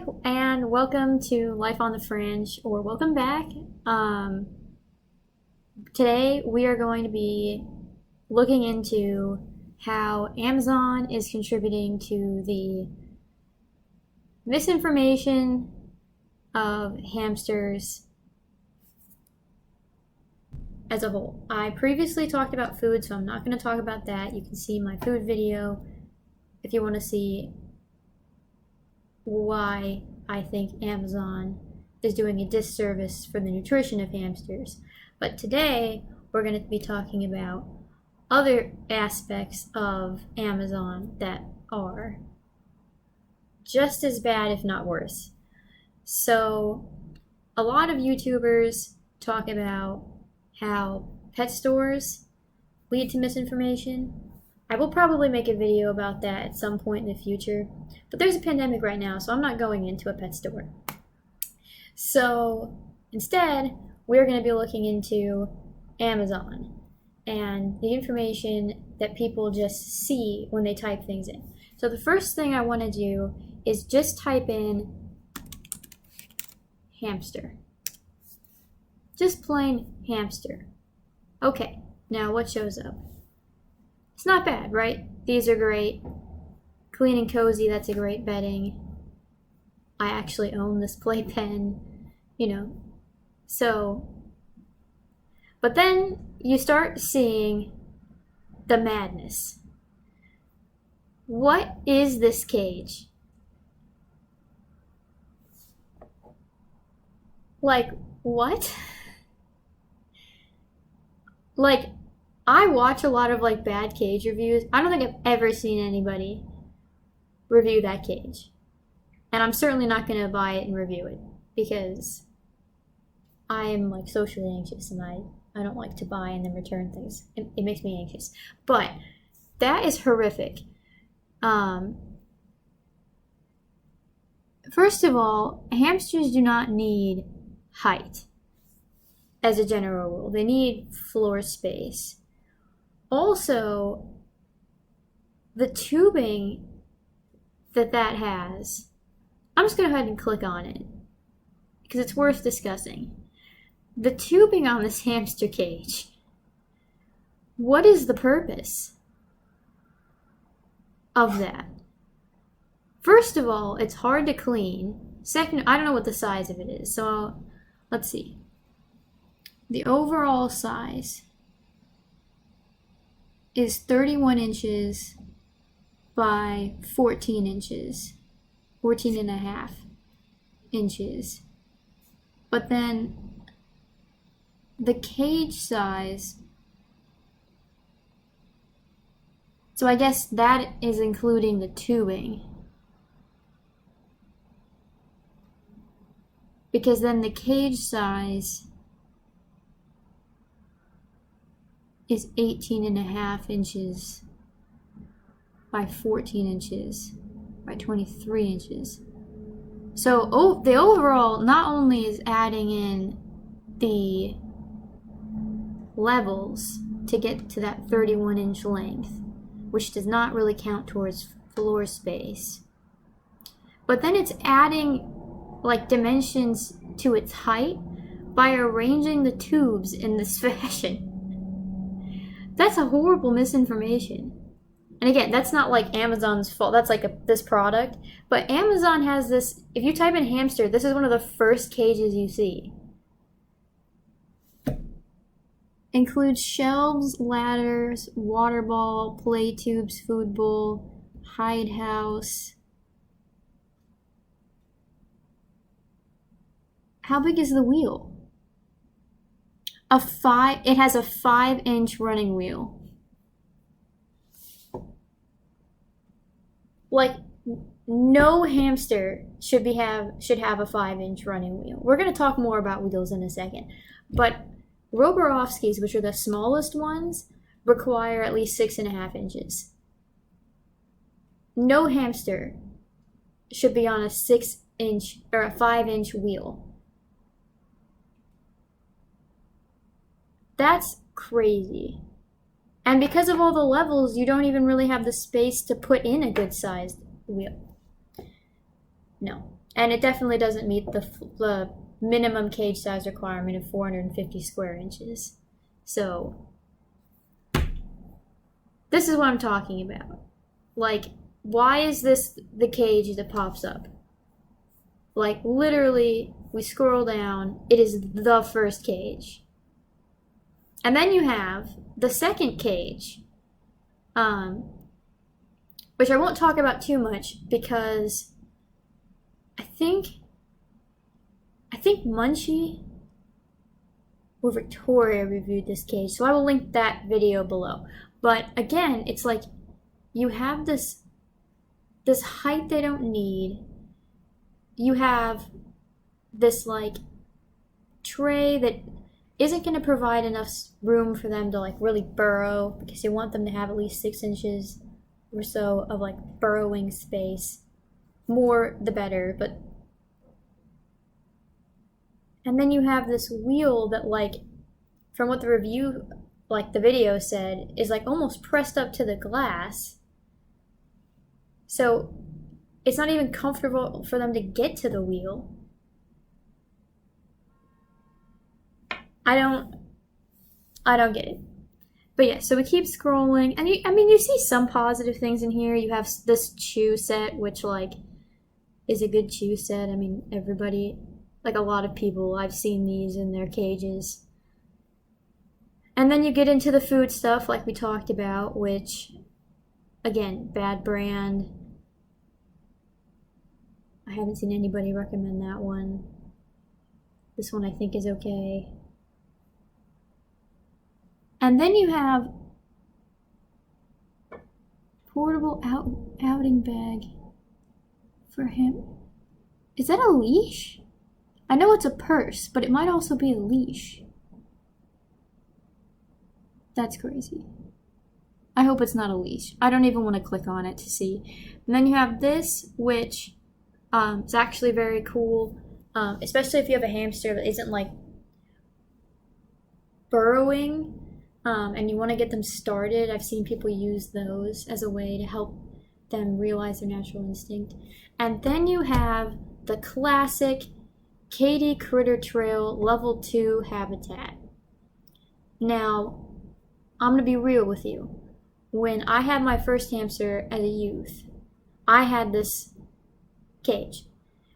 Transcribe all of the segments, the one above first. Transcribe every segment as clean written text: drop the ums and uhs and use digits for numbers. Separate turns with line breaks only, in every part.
Hi, and welcome to Life on the Fringe, or welcome back. Today we are going to be looking into how Amazon is contributing to the misinformation of hamsters as a whole. I previously talked about food, so I'm not going to talk about that. You can see my food video if you want to see why I think Amazon is doing a disservice for the nutrition of hamsters. But today we're going to be talking about other aspects of Amazon that are just as bad, if not worse. So a lot of YouTubers talk about how pet stores lead to misinformation. I will probably make a video about that at some point in the future, but there's a pandemic right now, so I'm not going into a pet store. So instead, we're going to be looking into Amazon and the information that people just see when they type things in. So the first thing I want to do is just type in hamster. Just plain hamster. Okay, now what shows up? It's not bad, right? These are great. Clean and cozy, that's a great bedding. I actually own this playpen, So, but then you start seeing the madness. What is this cage? Like, what? I watch a lot of bad cage reviews. I don't think I've ever seen anybody review that cage. And I'm certainly not going to buy it and review it because I am socially anxious and I don't like to buy and then return things. It makes me anxious. But that is horrific. First of all, hamsters do not need height as a general rule. They need floor space. Also, the tubing that has, I'm just going to go ahead and click on it because it's worth discussing. The tubing on this hamster cage, what is the purpose of that? First of all, it's hard to clean. Second, I don't know what the size of it is, so let's see. The overall size is 31 inches by 14 inches, 14 and a half inches. But then the cage size, so I guess that is including the tubing. Because then the cage size is 18 and a half inches by 14 inches by 23 inches. So the overall not only is adding in the levels to get to that 31-inch length, which does not really count towards floor space, but then it's adding dimensions to its height by arranging the tubes in this fashion. That's a horrible misinformation. And again, that's not Amazon's fault. That's this product. But Amazon has this, if you type in hamster, this is one of the first cages you see. Includes shelves, ladders, water ball, play tubes, food bowl, hide house. How big is the wheel? It has a 5-inch running wheel. No hamster should have a 5-inch running wheel. We're going to talk more about wheels in a second. But Roborovskis, which are the smallest ones, require at least 6.5 inches. No hamster should be on a 6-inch or a 5-inch wheel. That's crazy. And because of all the levels, you don't even really have the space to put in a good-sized wheel. No. And it definitely doesn't meet the minimum cage size requirement of 450 square inches. So this is what I'm talking about. Like, why is this the cage that pops up? Like, literally, we scroll down, it is the first cage. And then you have the second cage, which I won't talk about too much because I think Munchie or Victoria reviewed this cage, so I will link that video below. But again, it's like you have this height they don't need. You have this like tray that isn't going to provide enough room for them to like really burrow, because you want them to have at least 6 inches or so of like burrowing space. More the better, but and then you have this wheel that, like, from what the review, like the video said, is like almost pressed up to the glass. So it's not even comfortable for them to get to the wheel. I don't get it. But yeah, so we keep scrolling, and you see some positive things in here. You have this chew set, which like is a good chew set. I mean, everybody, like a lot of people, I've seen these in their cages. And then you get into the food stuff like we talked about, which, again, bad brand. I haven't seen anybody recommend that one. This one I think is okay. And then you have portable outing bag for him. Is that a leash? I know it's a purse, but it might also be a leash. That's crazy. I hope it's not a leash. I don't even want to click on it to see. And then you have this, which is actually very cool, especially if you have a hamster that isn't like burrowing, and you want to get them started. I've seen people use those as a way to help them realize their natural instinct. And then you have the classic Katy Critter Trail Level 2 habitat. Now, I'm going to be real with you. When I had my first hamster as a youth, I had this cage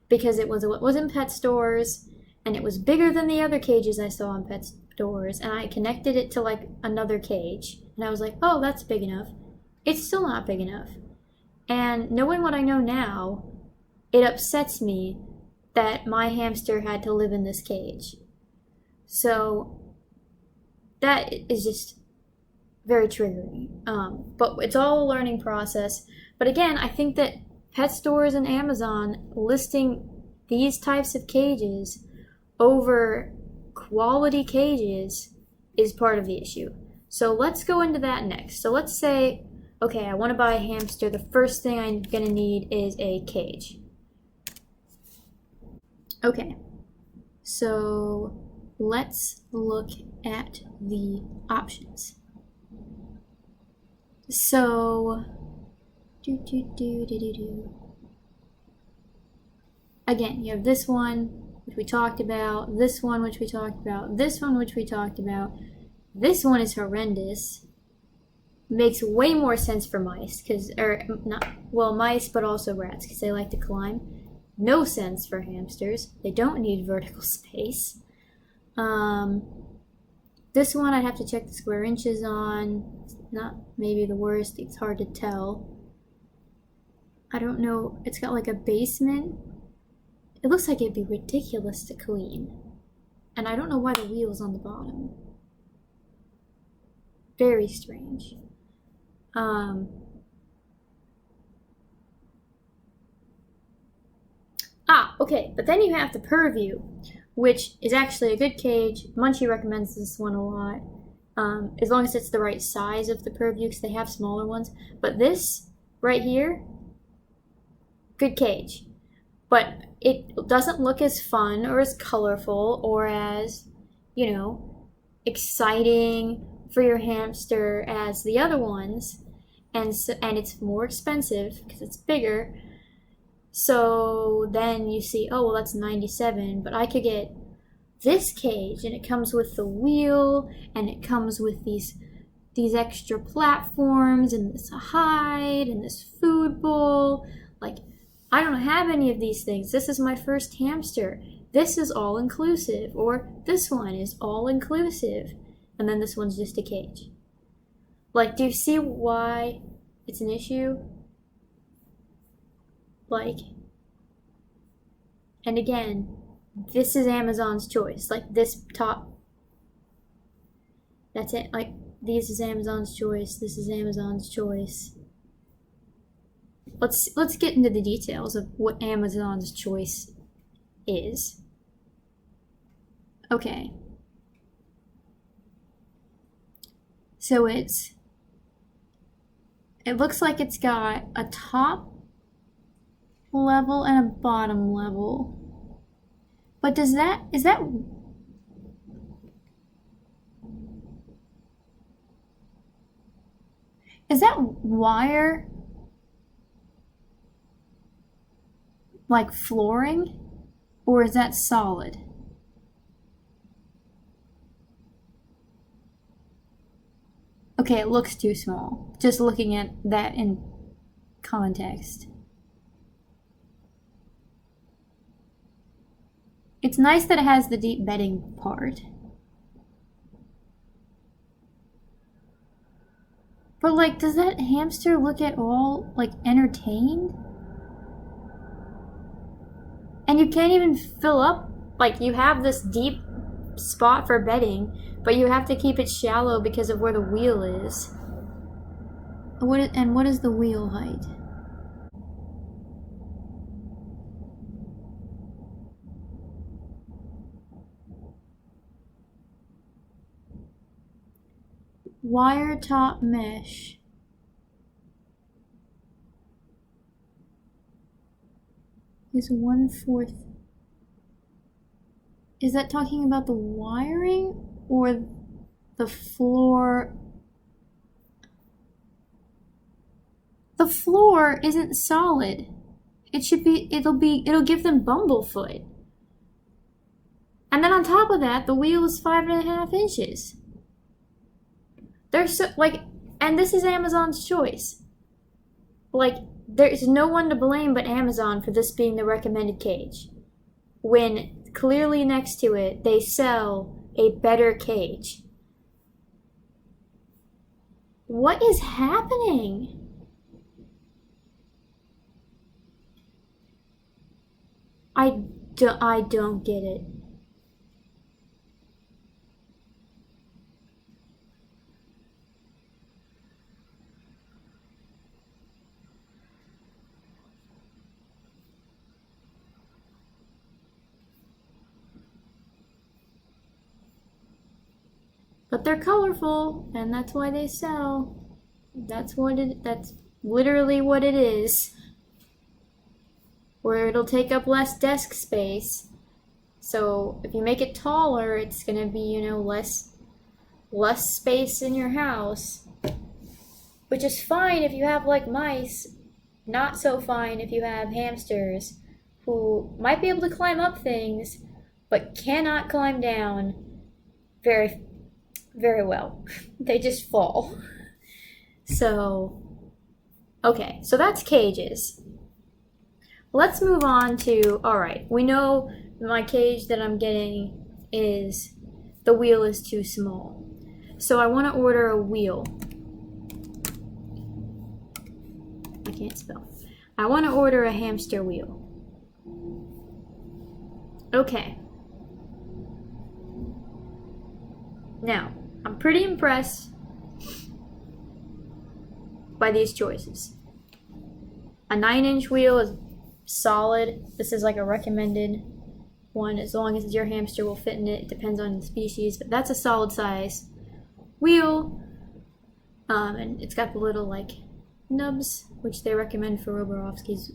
because it was in pet stores, and it was bigger than the other cages I saw in pet stores, and I connected it to like another cage, and I was like, oh, that's big enough. It's still not big enough. And knowing what I know now, it upsets me that my hamster had to live in this cage. So that is just very triggering. But it's all a learning process. But again, I think that pet stores and Amazon listing these types of cages over quality cages is part of the issue. So let's go into that next. So let's say, okay, I want to buy a hamster. The first thing I'm going to need is a cage. Okay, so let's look at the options. So, again, you have this one, which we talked about, this one, which we talked about, this one, which we talked about. This one is horrendous. Makes way more sense for mice, mice, but also rats, because they like to climb. No sense for hamsters. They don't need vertical space. This one I'd have to check the square inches on. It's not maybe the worst. It's hard to tell. I don't know. It's got like a basement. It looks like it'd be ridiculous to clean. And I don't know why the wheel's on the bottom. Very strange. Okay, but then you have the Purview, which is actually a good cage. Munchie recommends this one a lot, as long as it's the right size of the Purview, because they have smaller ones. But this right here, good cage. But it doesn't look as fun or as colorful or as, exciting for your hamster as the other ones. And it's more expensive because it's bigger. So then you see, oh, well, that's 97, but I could get this cage, and it comes with the wheel, and it comes with these extra platforms, and this hide, and this food bowl. Like, I don't have any of these things. This is my first hamster. This is all inclusive, or this one is all inclusive, and then this one's just a cage. Like, do you see why it's an issue? Like, and again, this is Amazon's choice. Like, this top, that's it. Like, this is Amazon's choice. This is Amazon's choice. Let's get into the details of what Amazon's choice is. Okay. So it looks like it's got a top level and a bottom level. But is that wire like flooring, or is that solid? Okay, it looks too small, just looking at that in context. It's nice that it has the deep bedding part. But, like, does that hamster look at all, like, entertained? And you can't even fill up, like, you have this deep spot for bedding, but you have to keep it shallow because of where the wheel is. What is the wheel height? Wire top mesh. Is 1/4. Is that talking about the wiring or the floor? The floor isn't solid. It'll give them bumblefoot. And then on top of that, the wheel is 5.5 inches. They're so, like, and this is Amazon's choice. Like, there's no one to blame but Amazon for this being the recommended cage, when clearly next to it they sell a better cage. What is happening? I don't get it. But they're colorful, and that's why they sell. That's literally what it is. Where it'll take up less desk space. So if you make it taller, it's gonna be, less space in your house. Which is fine if you have, like, mice. Not so fine if you have hamsters, who might be able to climb up things, but cannot climb down very, very well. They just fall. So, okay, so that's cages. Let's move on to, alright, we know my cage that I'm getting is, the wheel is too small. So I want to order a wheel. I can't spell. I want to order a hamster wheel. Okay. Now, I'm pretty impressed by these choices. A 9-inch wheel is solid. This is like a recommended one, as long as your hamster will fit in it. It depends on the species, but that's a solid size wheel. And it's got the little, like, nubs, which they recommend for Roborovskis.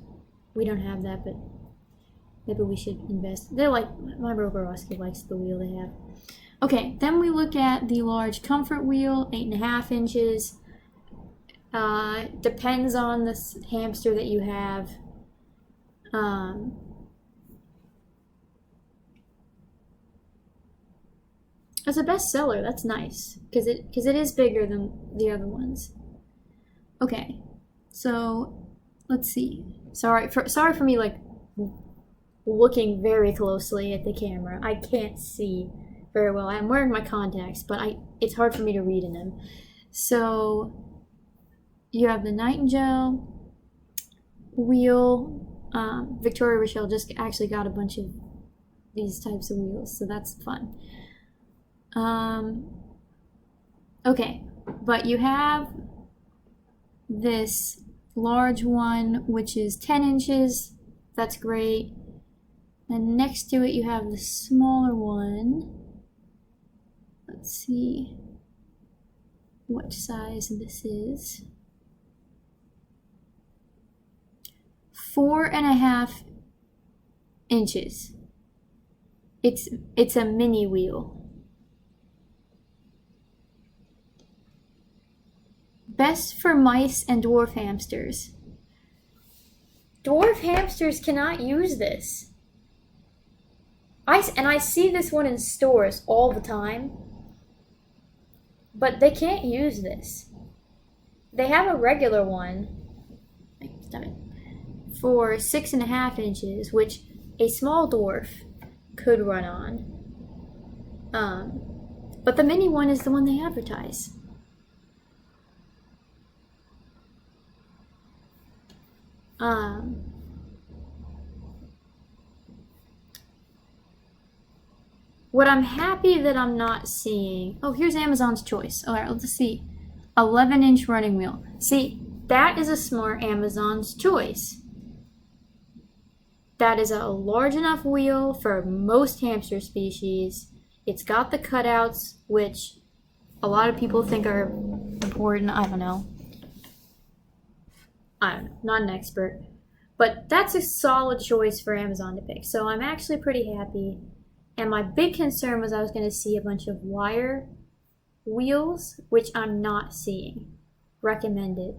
We don't have that, but maybe we should invest. They're like, my Roborovski likes the wheel they have. Okay, then we look at the large comfort wheel, 8.5 inches. Depends on the hamster that you have. As a bestseller, that's nice because it is bigger than the other ones. Okay, so let's see. Sorry for me like looking very closely at the camera. I can't see very well. I'm wearing my contacts, but it's hard for me to read in them. So you have the Nightingale wheel. Victoria Rochelle just actually got a bunch of these types of wheels, so that's fun. Okay, but you have this large one, which is 10 inches. That's great. And next to it, you have the smaller one. Let's see what size this is. 4.5 inches. It's a mini wheel. Best for mice and dwarf hamsters. Dwarf hamsters cannot use this. I see this one in stores all the time, but they can't use this. They have a regular one for 6.5 inches, which a small dwarf could run on. But the mini one is the one they advertise. What I'm happy that I'm not seeing... Oh, here's Amazon's choice. All right, let's see. 11-inch running wheel. See, that is a smart Amazon's choice. That is a large enough wheel for most hamster species. It's got the cutouts, which a lot of people think are important. I don't know. I'm not an expert. But that's a solid choice for Amazon to pick. So I'm actually pretty happy. And my big concern was I was going to see a bunch of wire wheels, which I'm not seeing recommended.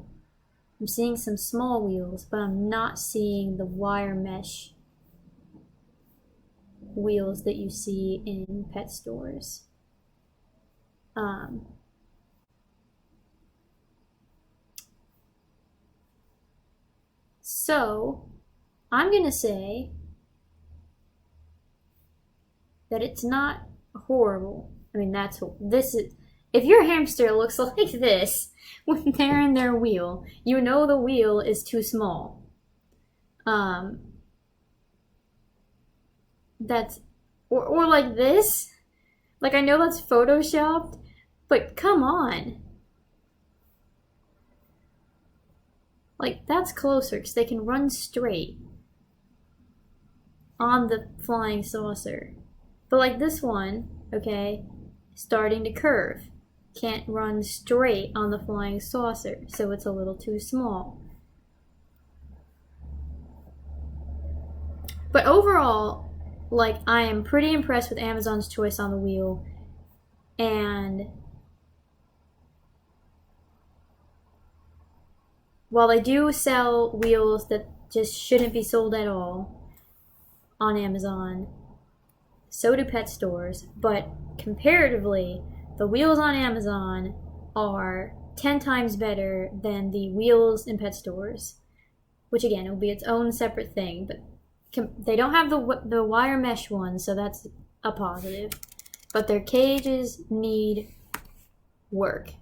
I'm seeing some small wheels, but I'm not seeing the wire mesh wheels that you see in pet stores. So I'm going to say that it's not horrible. I mean, this is, if your hamster looks like this when they're in their wheel, you know the wheel is too small. Or like this. Like, I know that's photoshopped, but come on. Like, that's closer because they can run straight on the flying saucer. But like this one, okay, starting to curve. Can't run straight on the flying saucer, so it's a little too small. But overall, like, I am pretty impressed with Amazon's choice on the wheel. And while they do sell wheels that just shouldn't be sold at all on Amazon, so do pet stores, but comparatively, the wheels on Amazon are 10 times better than the wheels in pet stores, which again, it will be its own separate thing, but they don't have the wire mesh one, so that's a positive, but their cages need work.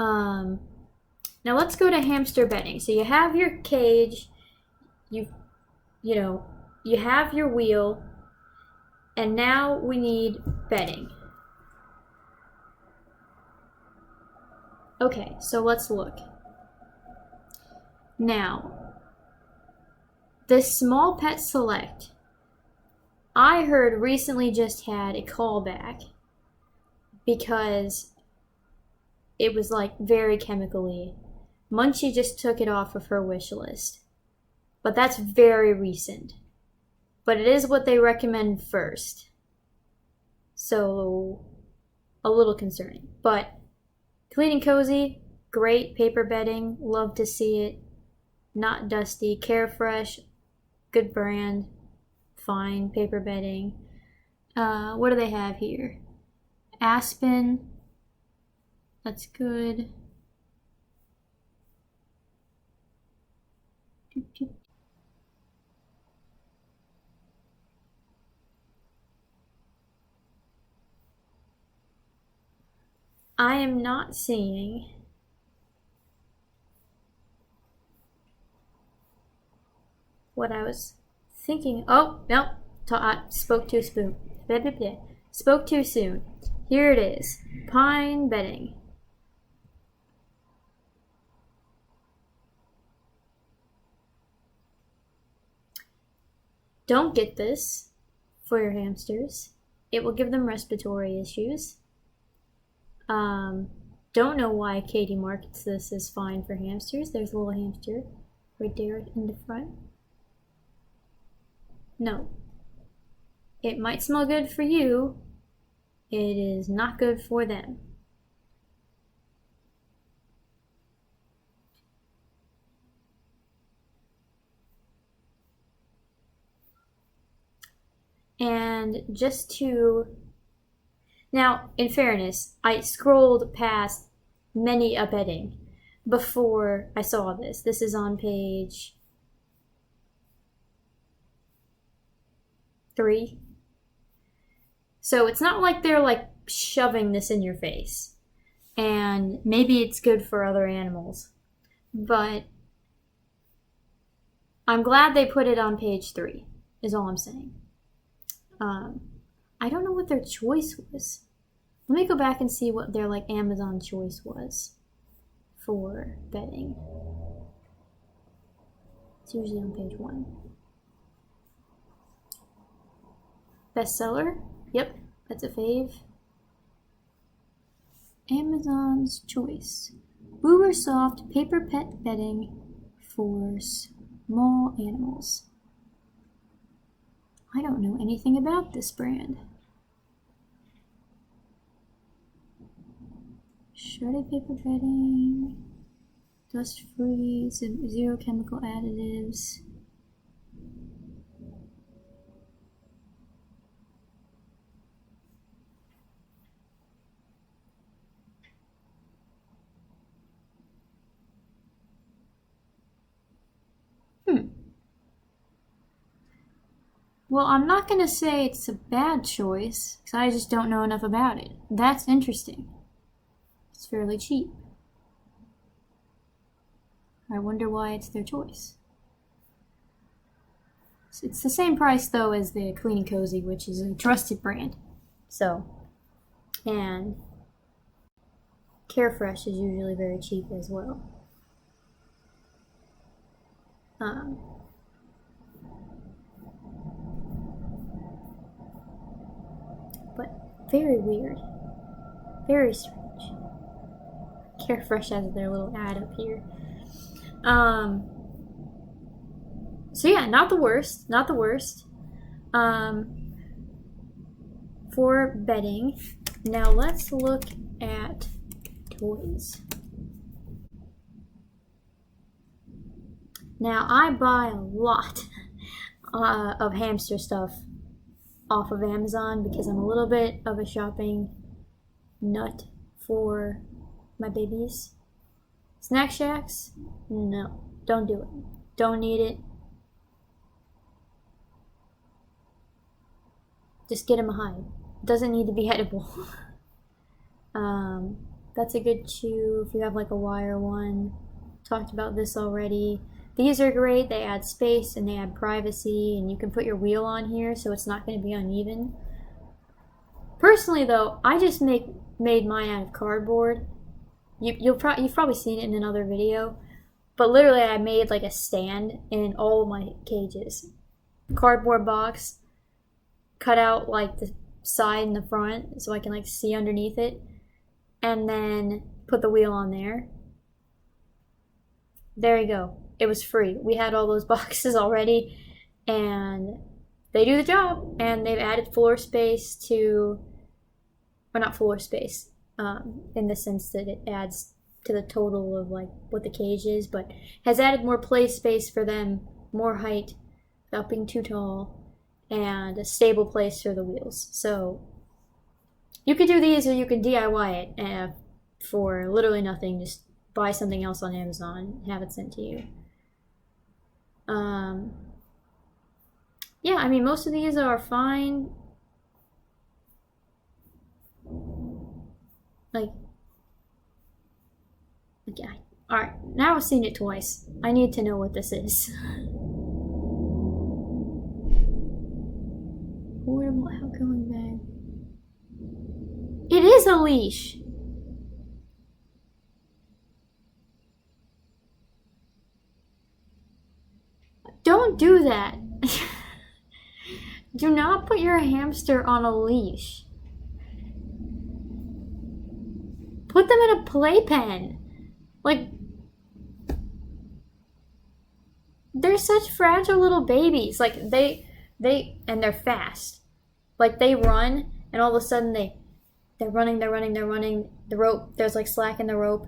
Now let's go to hamster bedding. So you have your cage, you have your wheel, and now we need bedding. Okay, so let's look. Now, this Small Pet Select, I heard recently just had a callback because it was like very chemically. Munchie just took it off of her wish list. But that's very recent. But it is what they recommend first. So, a little concerning. But, clean and cozy, great paper bedding, love to see it. Not dusty, Carefresh, good brand, fine paper bedding. What do they have here? Aspen, that's good. I am not seeing what I was thinking. Oh, no, I spoke too soon. Spoke too soon. Here it is. Pine bedding. Don't get this for your hamsters. It will give them respiratory issues. Don't know why Katie markets this as fine for hamsters. There's a little hamster right there in the front. No. It might smell good for you. It is not good for them. And just to... Now, in fairness, I scrolled past many a bedding before I saw this. This is on page 3. So it's not like they're like shoving this in your face. And maybe it's good for other animals. But I'm glad they put it on page 3, is all I'm saying. I don't know what their choice was. Let me go back and see what their like Amazon choice was for bedding. It's usually on page 1. Bestseller? Yep, that's a fave. Amazon's choice. Uber soft paper pet bedding for small animals. I don't know anything about this brand. Shredded paper bedding, dust free, zero chemical additives. Well, I'm not going to say it's a bad choice, because I just don't know enough about it. That's interesting. It's fairly cheap. I wonder why it's their choice. It's the same price, though, as the Clean and Cozy, which is a trusted brand. So, and Carefresh is usually very cheap as well. But very weird. Very strange. Carefresh has their little ad up here. So yeah, not the worst. Not the worst. For bedding. Now let's look at toys. Now I buy a lot of hamster stuff off of Amazon because I'm a little bit of a shopping nut for my babies. Snack Shacks? No, don't do it. Don't need it. Just get him a hide. It doesn't need to be edible. That's a good chew if you have like a wire one. Talked about this already. These are great. They add space and they add privacy, and you can put your wheel on here so it's not going to be uneven. Personally though, I just made mine out of cardboard. You've probably seen it in another video, but literally I made like a stand in all of my cages. Cardboard box, cut out like the side and the front so I can like see underneath it, and then put the wheel on there. There you go. It was free. We had all those boxes already, and they do the job, and they've added floor space to, or not floor space, in the sense that it adds to the total of like what the cage is, but has added more play space for them, more height, without being too tall, and a stable place for the wheels. So you could do these, or you can DIY it for literally nothing. Just buy something else on Amazon and have it sent to you. Yeah, I mean, most of these are fine. Like, yeah. Alright, now I've seen it twice. I need to know what this is. Portable outgoing bag. It is a leash! Don't do that. Do not put your hamster on a leash. Put them in a playpen. Like, they're such fragile little babies. Like, and they're fast. Like, they run, and all of a sudden they're running. The rope, there's like slack in the rope,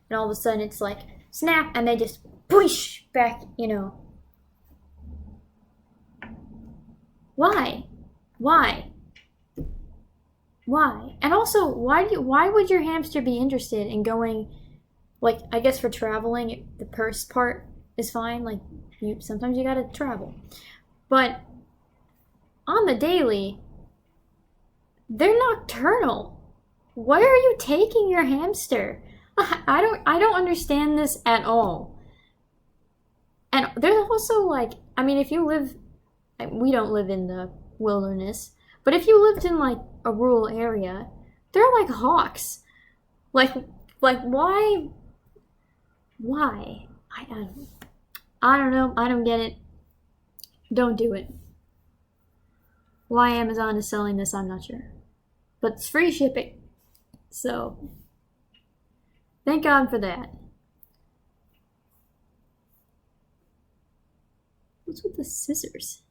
and all of a sudden it's like, snap, and they just push back, you know. Why? And also, why would your hamster be interested in going, like, I guess for traveling, the purse part is fine, like, sometimes you gotta travel. But on the daily, they're nocturnal. Where are you taking your hamster? I don't understand this at all. And there's also, like, I mean, if you live, we don't live in the wilderness, but if you lived in, like, a rural area, they're like hawks. Like why? I don't know. I don't get it. Don't do it. Why Amazon is selling this, I'm not sure. But it's free shipping. So, thank God for that. What's with the scissors?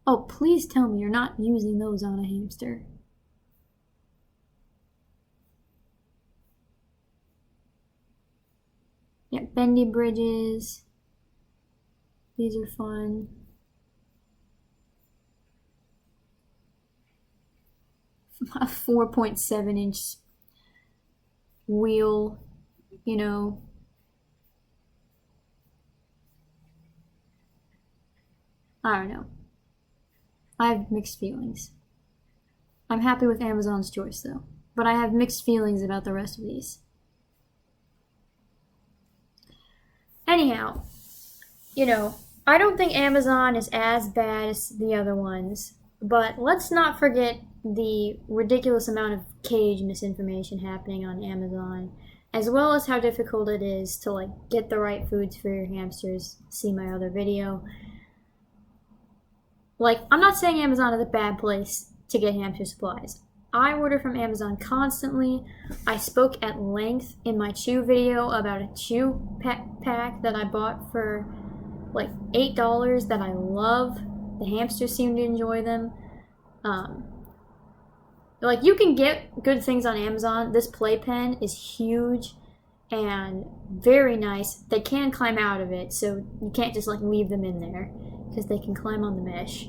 Oh, please tell me you're not using those on a hamster. Yeah, bendy bridges. These are fun. A 4.7-inch wheel, you know. I don't know. I have mixed feelings. I'm happy with Amazon's choice, though. But I have mixed feelings about the rest of these. Anyhow, you know, I don't think Amazon is as bad as the other ones. But let's not forget the ridiculous amount of cage misinformation happening on Amazon, as well as how difficult it is to, like, get the right foods for your hamsters. See my other video. Like, I'm not saying Amazon is a bad place to get hamster supplies. I order from Amazon constantly. I spoke at length in my chew video about a chew pack that I bought for like $8 that I love. The hamsters seem to enjoy them. Like, you can get good things on Amazon. This playpen is huge and very nice. They can climb out of it, so you can't just like leave them in there, because they can climb on the mesh,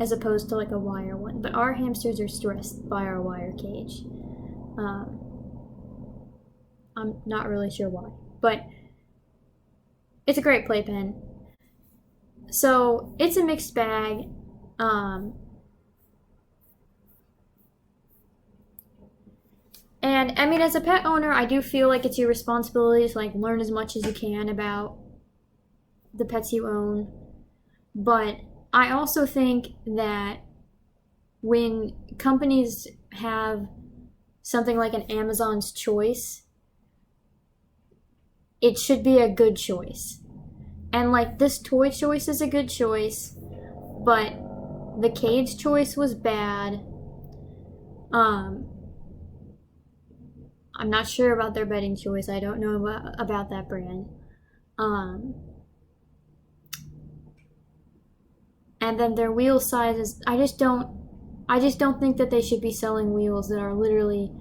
as opposed to like a wire one. But our hamsters are stressed by our wire cage. I'm not really sure why, but it's a great playpen. So it's a mixed bag. And I mean, as a pet owner, I do feel like it's your responsibility to like learn as much as you can about the pets you own. But I also think that when companies have something like an Amazon's choice, it should be a good choice. And like, this toy choice is a good choice, but the cage choice was bad. I'm not sure about their bedding choice. I don't know about that brand. And then their wheel sizes, I just don't think that they should be selling wheels that are literally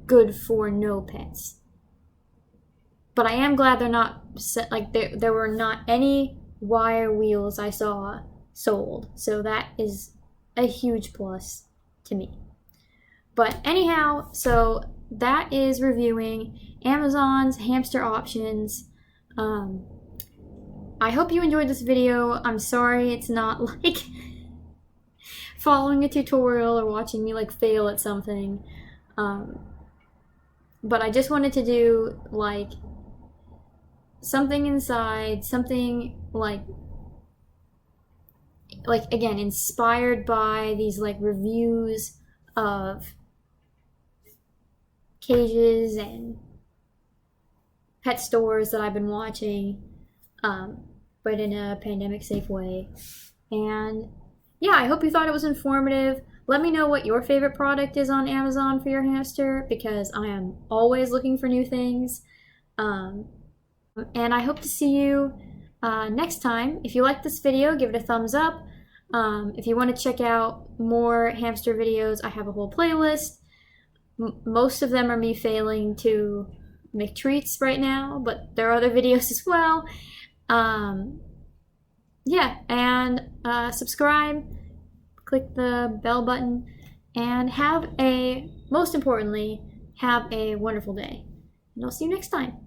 good for no pets. But I am glad they're not, like, there were not any wire wheels I saw sold. So that is a huge plus to me. But anyhow, so that is reviewing Amazon's hamster options. I hope you enjoyed this video. I'm sorry it's not like following a tutorial or watching me like fail at something. But I just wanted to do like something inside, something like again, inspired by these like reviews of cages and pet stores that I've been watching, but in a pandemic safe way. And yeah, I hope you thought it was informative. Let me know what your favorite product is on Amazon for your hamster, because I am always looking for new things. And I hope to see you next time. If you like this video, give it a thumbs up. If you want to check out more hamster videos, I have a whole playlist. Most of them are me failing to make treats right now, but there are other videos as well. Yeah, and subscribe, click the bell button, and most importantly, have a wonderful day. And I'll see you next time.